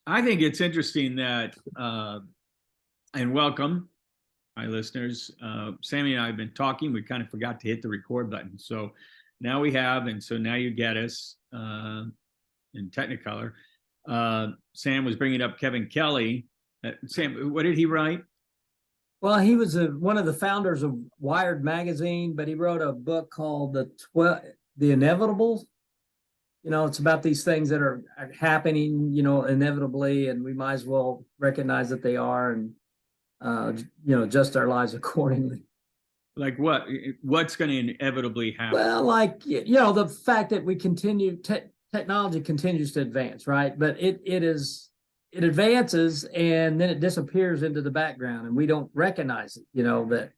I think it's interesting that, and welcome, my listeners. Sammy and I have been talking. We kind of forgot to hit the record button. So now we have, and so now you get us in Technicolor. Sam was bringing up Kevin Kelly. Sam, what did he write? Well, he was one of the founders of Wired magazine, but he wrote a book called The Inevitables. It's about these things that are happening, inevitably, and we might as well recognize that they are and, adjust our lives accordingly. Like what? What's going to inevitably happen? Well, like, the fact that we continue, technology continues to advance, right? But it advances and then it disappears into the background and we don't recognize it, that.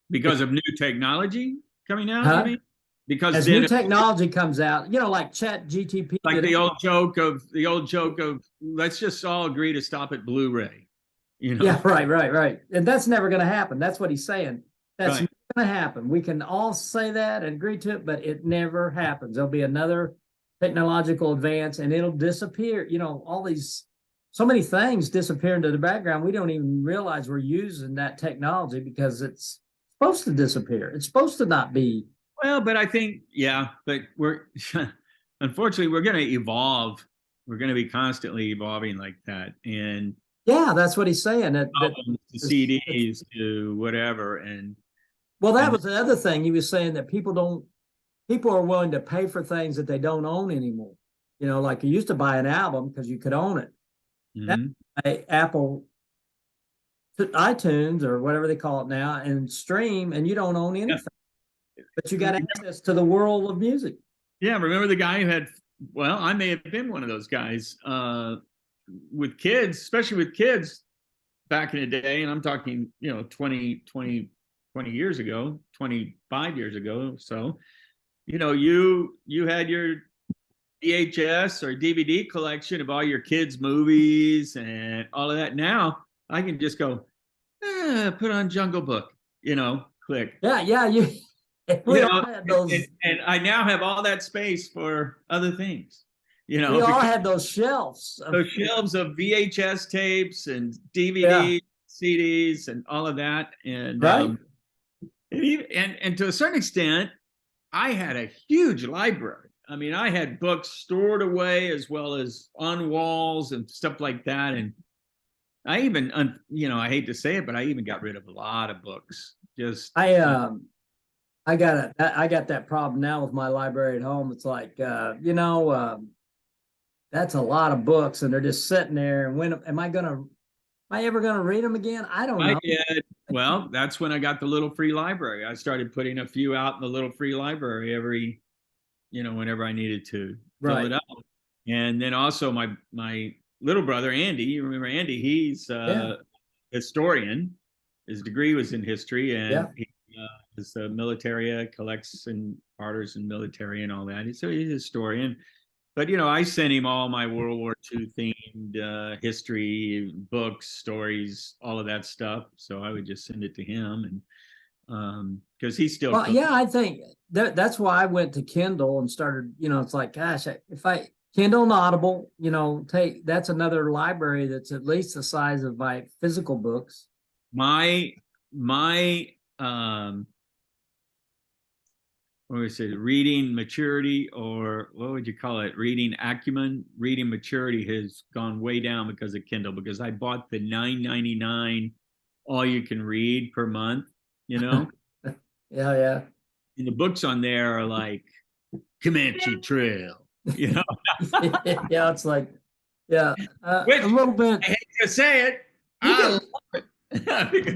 Because of new technology coming out, Huh? you mean? Because as new technology comes out, like ChatGPT, like the old joke of let's just all agree to stop at Blu-ray. Yeah, right. And that's never going to happen. That's what he's saying. That's right. Never going to happen. We can all say that and agree to it, but it never happens. There'll be another technological advance and it'll disappear. All these, so many things disappear into the background. We don't even realize we're using that technology because it's supposed to disappear. It's supposed to not be. Well, but I think, yeah, but we're unfortunately we're going to evolve. We're going to be constantly evolving like that. And yeah, that's what he's saying. The CDs to whatever. And well, that was the other thing he was saying, that people are willing to pay for things that they don't own anymore. Like you used to buy an album because you could own it. Mm-hmm. Apple, iTunes or whatever they call it now, and stream, and you don't own anything. Yeah. But you got access to the world of music. Yeah, remember the guy who had, well, I may have been one of those guys with kids, especially with kids back in the day. And I'm talking, 20 years ago, 25 years ago. So, you had your VHS or DVD collection of all your kids' movies and all of that. Now I can just go, put on Jungle Book, click. Yeah. And I now have all that space for other things. We all had those shelves. Those shelves of VHS tapes and DVDs, CDs, and all of that. And right. And to a certain extent, I had a huge library. I mean, I had books stored away as well as on walls and stuff like that. And I even, I hate to say it, but I even got rid of a lot of books. I got that problem now with my library at home. It's like, that's a lot of books and they're just sitting there. And when am I ever going to read them again? I don't know. I did. Well, that's when I got the little free library. I started putting a few out in the little free library every, whenever I needed to fill it up. And then also my little brother, Andy, you remember Andy, he's a historian. His degree was in history and he is a military, collects and orders and military and all that. So he's a historian. But, I sent him all my World War II themed history, books, stories, all of that stuff. So I would just send it to him. And because he's still. Well, yeah, I think that's why I went to Kindle and started, it's like, gosh, if I Kindle and Audible, that's another library that's at least the size of my physical books. My what would say, reading maturity, or what would you call it? Reading acumen, reading maturity has gone way down because of Kindle, because I bought the $9.99 all you can read per month, Yeah. And the books on there are like Comanche Trail, Yeah, it's like, a little bit. I hate to say it.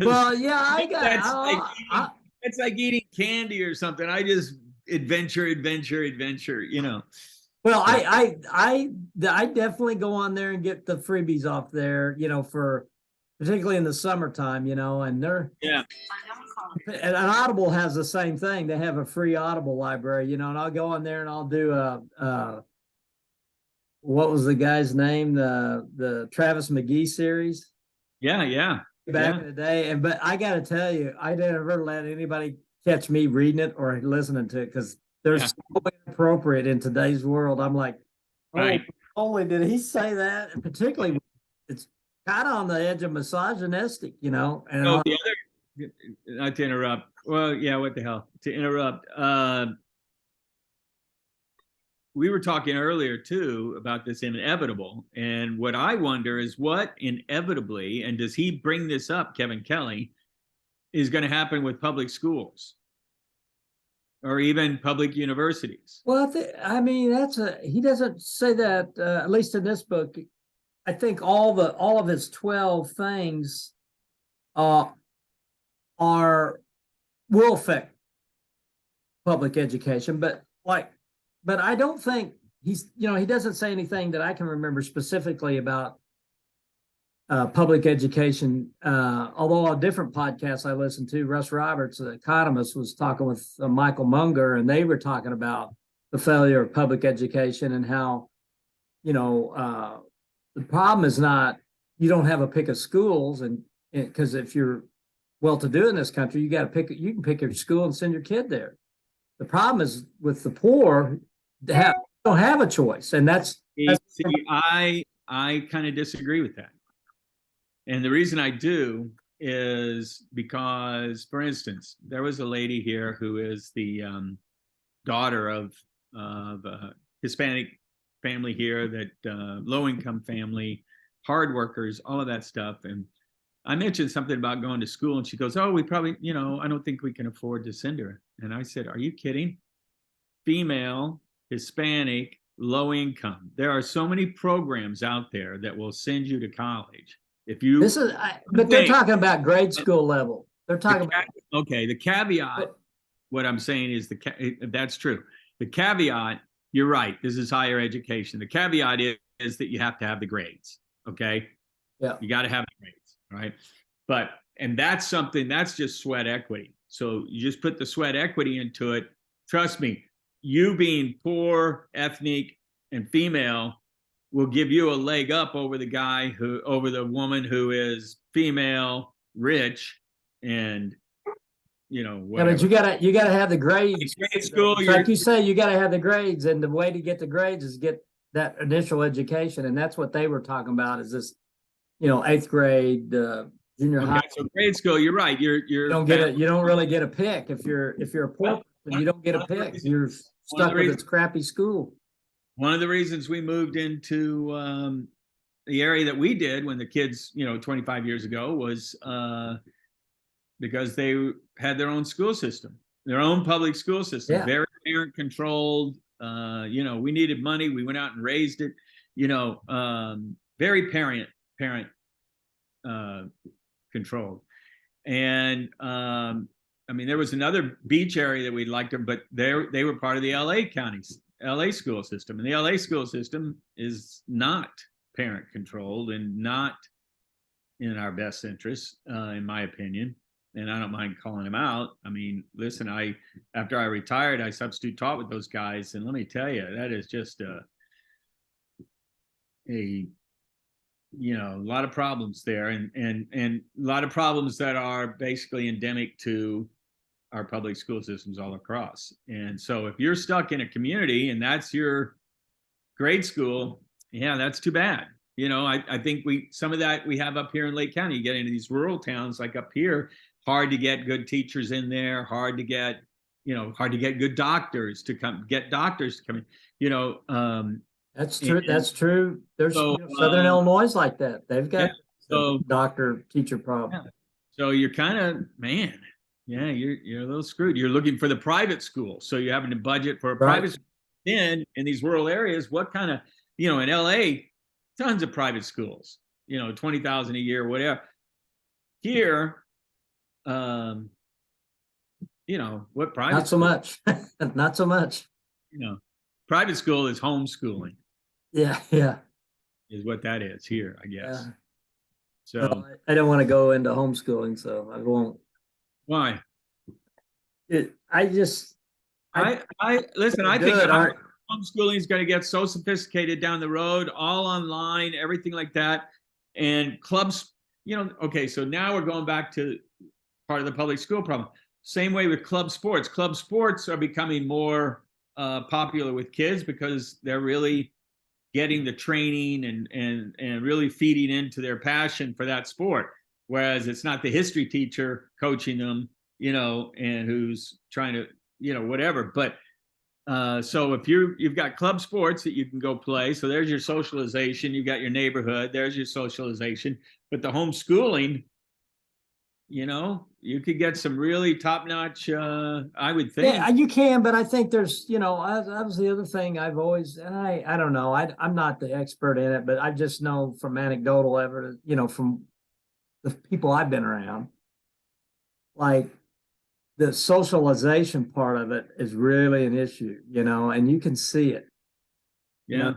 Well, yeah, I got it's like eating candy or something. I just adventure. Well, I definitely go on there and get the freebies off there, for particularly in the summertime, and they're and Audible has the same thing. They have a free Audible library, and I'll go on there and I'll do what was the guy's name? The Travis McGee series. Yeah. Back in the day. But I got to tell you, I never let anybody catch me reading it or listening to it because they're so inappropriate in today's world. I'm like, right. only did he say that, and particularly, it's kind of on the edge of misogynistic, you know, and So the other, not to interrupt. Well, yeah, what the hell? To interrupt. We were talking earlier too about this inevitable. And what I wonder is what inevitably, and does he bring this up, Kevin Kelly, is going to happen with public schools or even public universities? well, I mean, he doesn't say that, at least in this book. I think all of his 12 things, will affect public education, but I don't think he doesn't say anything that I can remember specifically about public education. Although on different podcasts I listened to, Russ Roberts, the economist, was talking with Michael Munger, and they were talking about the failure of public education and how, the problem is not you don't have a pick of schools, and because if you're well-to-do in this country, you can pick your school and send your kid there. The problem is with the poor, don't have a choice, and that's I kind of disagree with that. And the reason I do is because, for instance, there was a lady here who is the daughter of a Hispanic family here, that low-income family, hard workers, all of that stuff. And I mentioned something about going to school, and she goes, "Oh, we probably, I don't think we can afford to send her." And I said, "Are you kidding? Female, Hispanic, low income. There are so many programs out there that will send you to college. If you but they're talking about grade school level. They're talking about okay. The caveat, what I'm saying is that's true. The caveat, you're right. This is higher education. The caveat is that you have to have the grades. Okay. Yeah. You got to have the grades, right? And that's something that's just sweat equity. So you just put the sweat equity into it. Trust me, you being poor, ethnic, and female will give you a leg up over the woman who is female, rich, and whatever. Yeah, but you gotta have the grades. Grade school, like you say, you gotta have the grades, and the way to get the grades is get that initial education, and that's what they were talking about. Is this, 8th grade, junior high? So grade school, you're right. You don't really get a pick if you're a poor person. You don't get a pick. You're stuck with this crappy school. One of the reasons we moved into the area that we did when the kids, 25 years ago, was because they had their own school system, their own public school system, very parent controlled. We needed money. We went out and raised it, very parent controlled. And there was another beach area that we'd liked them, but they were part of the LA school system. And the LA school system is not parent controlled and not in our best interest, in my opinion. And I don't mind calling them out. I mean, listen, after I retired, I substitute taught with those guys. And let me tell you, that is just a lot of problems there, and a lot of problems that are basically endemic to our public school systems all across. And so if you're stuck in a community and that's your grade school, that's too bad. I think some of that we have up here in Lake County. You get into these rural towns like up here, hard to get good teachers in there, hard to get good doctors to come in. That's true. That's true. There's Southern Illinois is like that. They've got doctor teacher problem. Yeah. So you're kind of, man, you're a little screwed. You're looking for the private school, so you're having to budget for a private school. Then in these rural areas, what kind of, in LA, tons of private schools, $20,000 a year, whatever. Here, what private? Not so much. Not so much. Private school is homeschooling. Yeah. Is what that is here, I guess. Yeah. So well, I don't want to go into homeschooling, so I won't. Why? Listen. I think homeschooling is going to get so sophisticated down the road, all online, everything like that, and clubs. Okay, so now we're going back to part of the public school problem. Same way with club sports. Club sports are becoming more popular with kids because they're really getting the training and really feeding into their passion for that sport. Whereas it's not the history teacher coaching them, and who's trying to, whatever. But so if you've got club sports that you can go play, so there's your socialization. You got your neighborhood, there's your socialization. But the homeschooling, you could get some really top-notch, I would think. Yeah, you can, but I think there's, that was the other thing I've always, and I don't know, I'm not the expert in it, but I just know from anecdotal evidence, from the people I've been around, like the socialization part of it is really an issue, and you can see it. Yeah.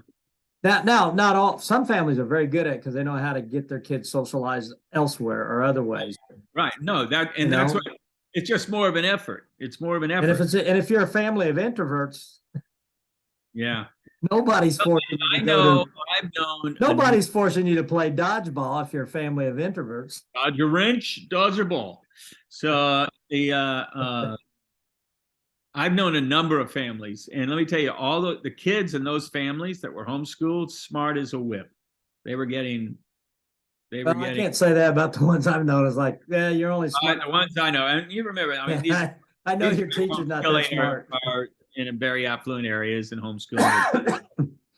Now, not all, some families are very good at it because they know how to get their kids socialized elsewhere or other ways. Right. No, that's what it's just more of an effort. It's more of an effort. And if you're a family of introverts, yeah, nobody's forcing you to I've known nobody's forcing you to play dodgeball if you're a family of introverts. Dodger wrench, Dodger ball. So I've known a number of families, and let me tell you, all the kids in those families that were homeschooled, smart as a whip. They were getting. I can't say that about the ones I've known. It's like, yeah, you're only smart. The ones I know, and you remember, I mean, I know your teacher's not that smart. Are in very affluent areas and homeschooling,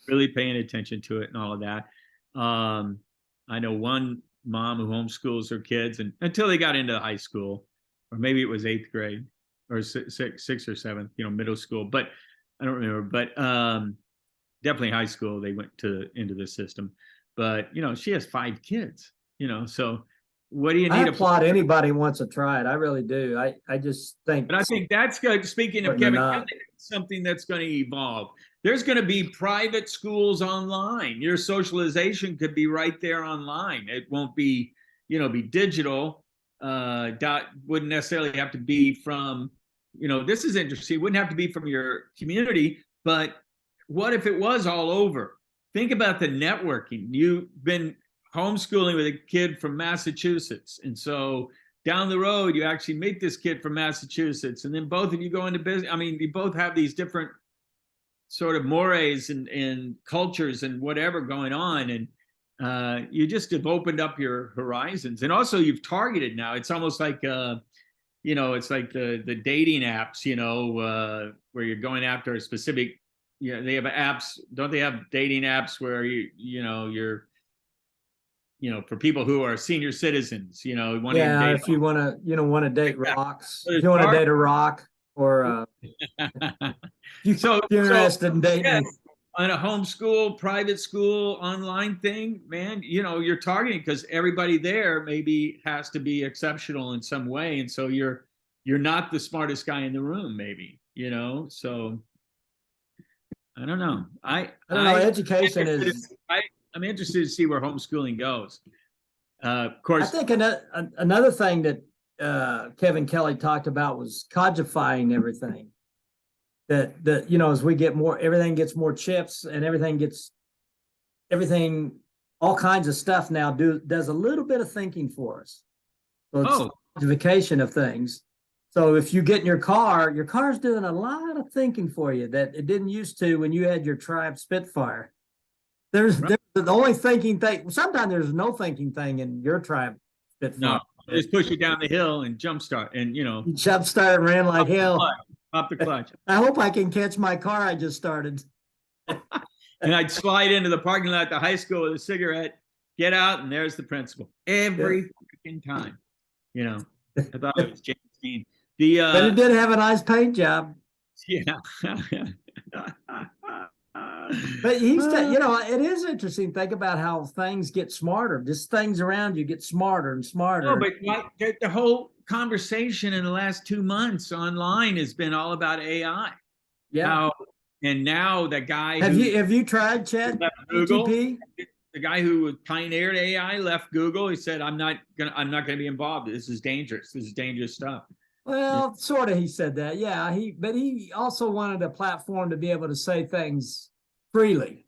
really paying attention to it and all of that. I know one mom who homeschools her kids, and until they got into high school, or maybe it was 8th grade or sixth or seventh, middle school, but I don't remember. But definitely high school, they went into the system. But she has 5 kids. So what do you need? I applaud anybody who wants to try it. I really do. I just think. But I think that's good. Speaking of Kevin, something that's going to evolve. There's going to be private schools online. Your socialization could be right there online. It won't be, be digital. Wouldn't necessarily have to be from, this is interesting. It wouldn't have to be from your community, but what if it was all over? Think about the networking. You've been homeschooling with a kid from Massachusetts. And so down the road, you actually meet this kid from Massachusetts. And then both of you go into business. I mean, you both have these different sort of mores and cultures and whatever going on. And you just have opened up your horizons. And also you've targeted now. It's almost like, it's like the dating apps, where you're going after a specific. Yeah, they have apps. Don't they have dating apps where you're, for people who are senior citizens, if you want to date rocks, if you want to date a rock, or you're interested in dating. Yes, on a homeschool, private school, online thing, man, you're targeting because everybody there maybe has to be exceptional in some way, and so you're not the smartest guy in the room, maybe, so. I don't know. I don't know. Education is. I'm interested to see where homeschooling goes. Of course, I think another thing that Kevin Kelly talked about was codifying everything. That as we get more, everything gets more chips, and everything, all kinds of stuff now does a little bit of thinking for us. So it's codification of things. So if you get in your car's doing a lot of thinking for you that it didn't used to when you had your Triumph Spitfire. There's the only thinking thing. Sometimes there's no thinking thing in your Triumph Spitfire. No, just push you down the hill and jumpstart, and you jumpstart and ran like hell. Pop the clutch. I hope I can catch my car I just started. And I'd slide into the parking lot at the high school with a cigarette, get out, and there's the principal every freaking time. I thought it was James Dean. But it did have a nice paint job. Yeah. But it is interesting. Think about how things get smarter. Just things around you get smarter and smarter. No, but the whole conversation in the last 2 months online has been all about AI. Yeah. And now the guy have you tried ChatGPT? The guy who pioneered AI left Google. He said, "I'm not gonna be involved. This is dangerous. This is dangerous stuff." Well, sort of. He said that, yeah. But he also wanted a platform to be able to say things freely.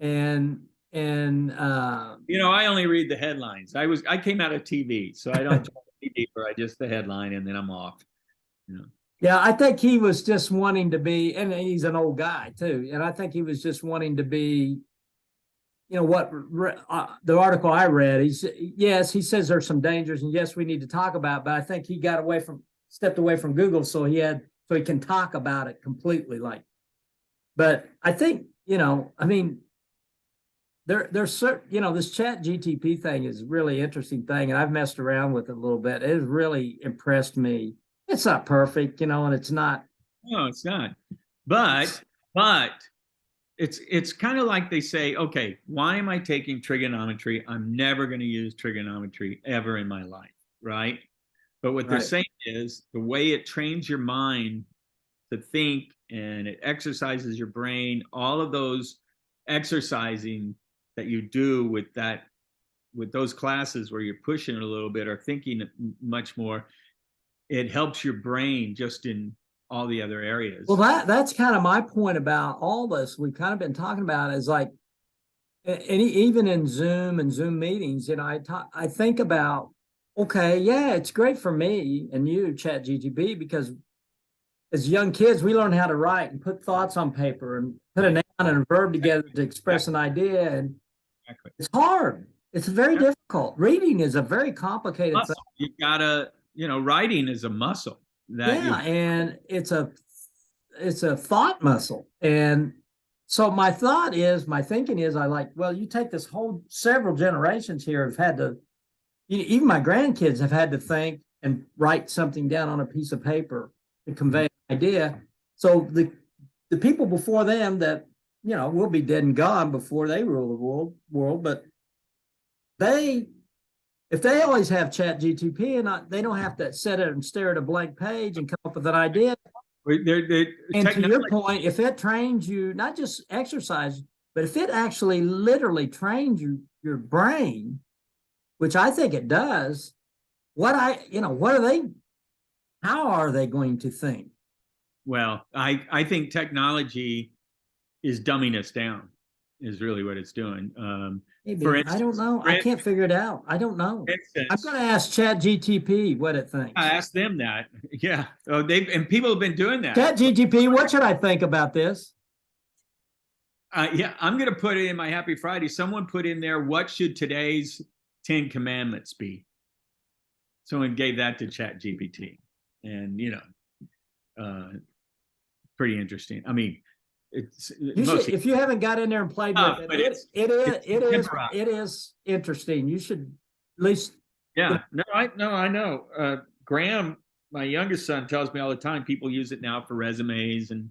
And I only read the headlines. I came out of TV, so I don't TV for just the headline, and then I'm off. Yeah, I think he was just wanting to be, and he's an old guy too. And I think he was just wanting to be, what the article I read, yes, he says there's some dangers and yes, we need to talk about, it, but I think he stepped away from Google. So he can talk about it completely. But I think, I mean, there's certain, this Chat GTP thing is a really interesting thing. And I've messed around with it a little bit. It has really impressed me. It's not perfect, and it's not. No, it's not. But it's kind of like they say, okay, why am I taking trigonometry? I'm never going to use trigonometry ever in my life, right? But what they're saying is the way it trains your mind to think and it exercises your brain, all of those exercising that you do with those classes where you're pushing it a little bit or thinking much more, it helps your brain just in all the other areas. Well, that's kind of my point about all this. We've kind of been talking about is like, and even in Zoom and Zoom meetings, I think about, okay, yeah, it's great for me and you, Chat GTP, because as young kids, we learn how to write and put thoughts on paper and put a noun and a verb together to express an idea. And it's hard. It's very difficult. Reading is a very complicated thing. You gotta, writing is a muscle. And it's a thought muscle. And so my thinking is, you take this whole several generations here have had to, even my grandkids have had to think and write something down on a piece of paper to convey an idea. So the people before them that, will be dead and gone before they rule the world, but if they always have Chat GTP and they don't have to sit there and stare at a blank page and come up with an idea. And to your point, if it trains you, not just exercise, but if it actually literally trains your brain, which I think it does, how are they going to think? Well, I think technology is dumbing us down, is really what it's doing. For instance, I don't know. I can't figure it out. I don't know. I'm going to ask Chat GTP what it thinks. I asked them that. Yeah. Oh, and people have been doing that. Chat GTP, what should I think about this? Yeah, I'm going to put it in my Happy Friday. Someone put in there, what should today's 10 commandments be? Someone gave that to Chat GPT. And, pretty interesting. I mean, if you haven't got in there and played with it, it is interesting. You should at least. Yeah, I know. Graham, my youngest son, tells me all the time people use it now for resumes and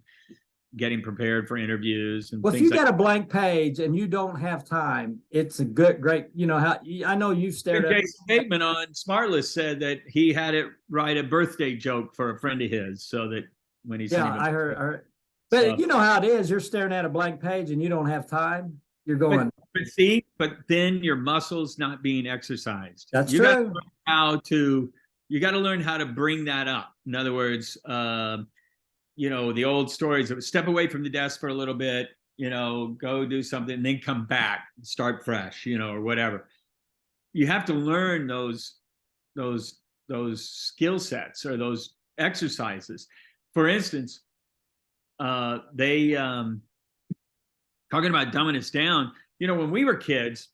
getting prepared for interviews and if you got a blank page and you don't have time, it's a great. I know you stared at. Jason Bateman on SmartList said that he had it write a birthday joke for a friend of his, so that when he's I heard. But you know how it is. You're staring at a blank page and you don't have time. You're going. But then your muscles not being exercised. That's true. You got to learn how to bring that up. In other words, the old stories of step away from the desk for a little bit, go do something, and then come back, start fresh, or whatever. You have to learn those skill sets or those exercises. For instance, talking about dumbing us down, when we were kids,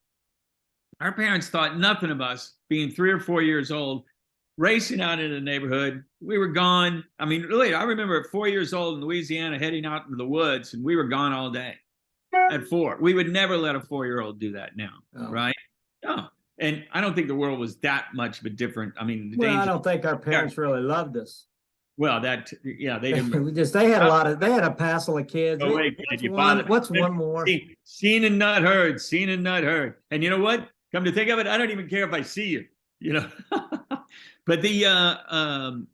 our parents thought nothing of us being 3 or 4 years old, racing out into the neighborhood. We were gone. I mean, really, I remember at 4 years old in Louisiana heading out into the woods, and we were gone all day at 4. We would never let a 4-year-old do that now, right? No. And I don't think the world was that much of a different. I mean, I don't think our parents really loved us. Well, they didn't. They had a passel of kids. What's one more? Seen and not heard. Seen and not heard. And you know what? Come to think of it, I don't even care if I see you. But the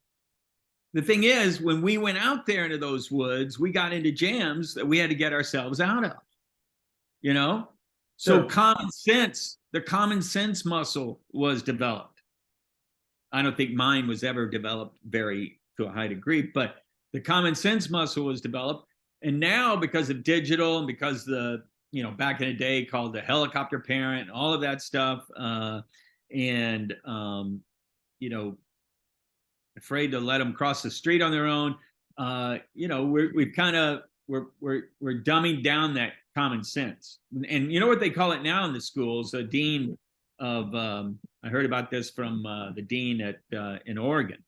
thing is, when we went out there into those woods, we got into jams that we had to get ourselves out of. So the common sense muscle was developed. I don't think mine was ever developed to a high degree, but the common sense muscle was developed. And now, because of digital and because back in the day called the helicopter parent, all of that stuff, afraid to let them cross the street on their own. You know, we're dumbing down that common sense. And you know what they call it now in the schools? A dean of I heard about this from the dean at in Oregon,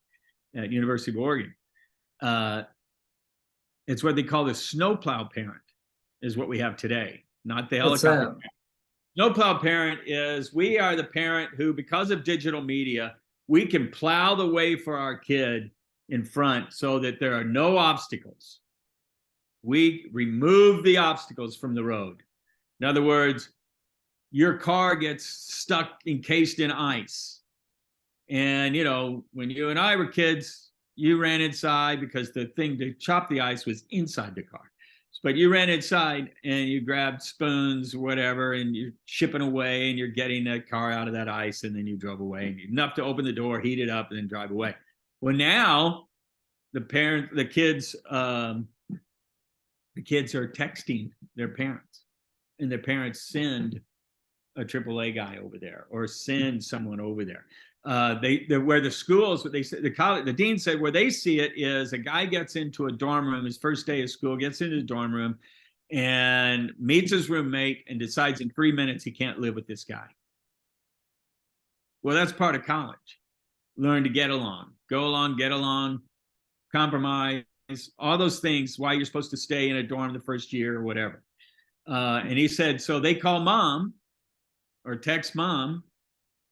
at University of Oregon. It's what they call the snowplow parent, is what we have today, not the helicopter parent. Snowplow parent is, we are the parent who, because of digital media, we can plow the way for our kid in front so that there are no obstacles. We remove the obstacles from the road. In other words, your car gets stuck, encased in ice. And, you know, when you and I were kids, you ran inside because the thing to chop the ice was inside the car. But you ran inside and you grabbed spoons, whatever, and you're chipping away and you're getting the car out of that ice, and then you drove away. Enough to open the door, heat it up, and then drive away. Well, now the kids are texting their parents, and their parents send a AAA guy over there or send someone over there. Where the schools, what they said, the dean said, where they see it is a guy gets into a dorm room, his first day of school, gets into the dorm room and meets his roommate and decides in 3 minutes he can't live with this guy. Well, that's part of college. Learn to get along, go along, get along, compromise, all those things, why you're supposed to stay in a dorm the first year or whatever. And he said, so they call mom or text mom,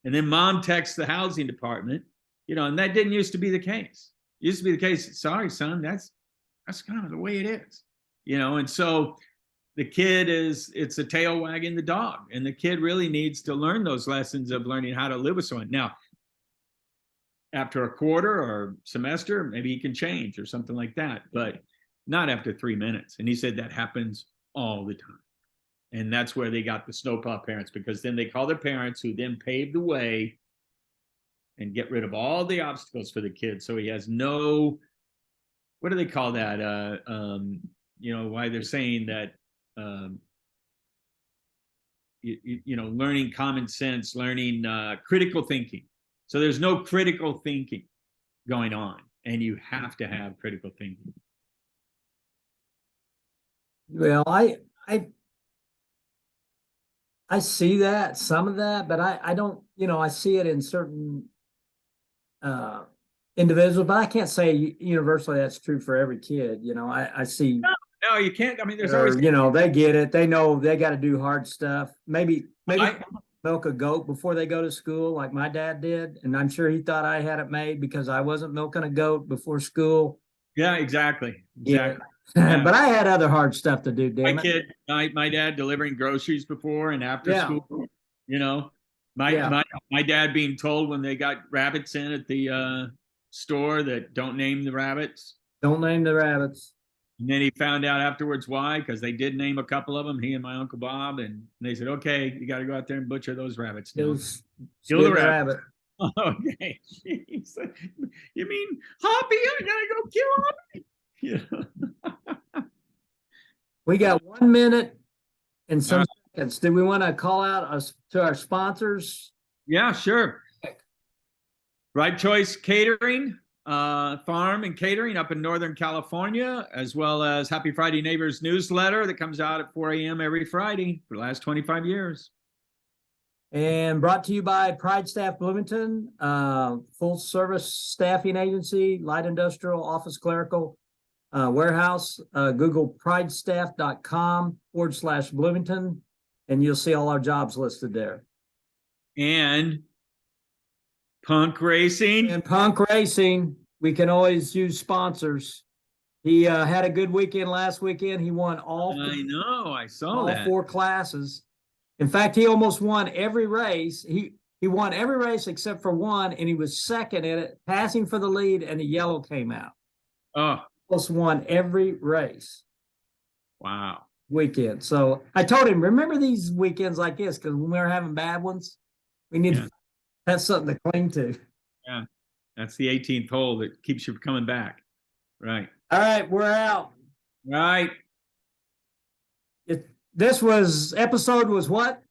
and then mom texts the housing department, you know, and that didn't used to be the case. It used to be the case, sorry, son, that's kind of the way it is, you know. And so the kid it's a tail wagging the dog, and the kid really needs to learn those lessons of learning how to live with someone. Now, after a quarter or semester, maybe he can change or something like that, but not after 3 minutes. And he said that happens all the time. And that's where they got the snowplow parents, because then they call their parents, who then pave the way and get rid of all the obstacles for the kid. So he has no, what do they call that? You know, why they're saying that, you know, learning common sense, learning critical thinking. So there's no critical thinking going on, and you have to have critical thinking. Well, I see that, some of that, but I don't, you know, I see it in certain individuals, but I can't say universally that's true for every kid. You know, I see. No, you can't. I mean, there's always, you know, they get it. They know they got to do hard stuff. Maybe milk a goat before they go to school, like my dad did. And I'm sure he thought I had it made because I wasn't milking a goat before school. Yeah, exactly. Yeah. But I had other hard stuff to do, damn it. My dad delivering groceries before and after school, you know, my dad being told when they got rabbits in at the store that don't name the rabbits. Don't name the rabbits. And then he found out afterwards why, because they did name a couple of them, he and my Uncle Bob, and they said, okay, you got to go out there and butcher those rabbits. Kill the rabbit. Okay. Jeez. You mean Hoppy? I gotta go kill Hoppy. Yeah. We got 1 minute and some seconds. Do we want to call out us to our sponsors? Yeah, sure. Right Choice Catering, farm and catering up in Northern California, as well as Happy Friday Neighbors newsletter that comes out at 4 a.m. every Friday for the last 25 years. And brought to you by Pride Staff Bloomington, full service staffing agency, light industrial, office clerical, warehouse. Google pridestaff.com/Bloomington, and you'll see all our jobs listed there. And Punk Racing. And Punk Racing, we can always use sponsors. He had a good weekend last weekend. He won all. I know, I saw that. 4 classes. In fact, he almost won every race. He won every race except for one, and he was second in it, passing for the lead, and a yellow came out. Oh. Almost won every race. Wow. Weekend. So I told him, remember these weekends like this, because when we're having bad ones, we need to have something to cling to. Yeah. That's the 18th hole that keeps you coming back. Right. All right, we're out. Right. This episode was what?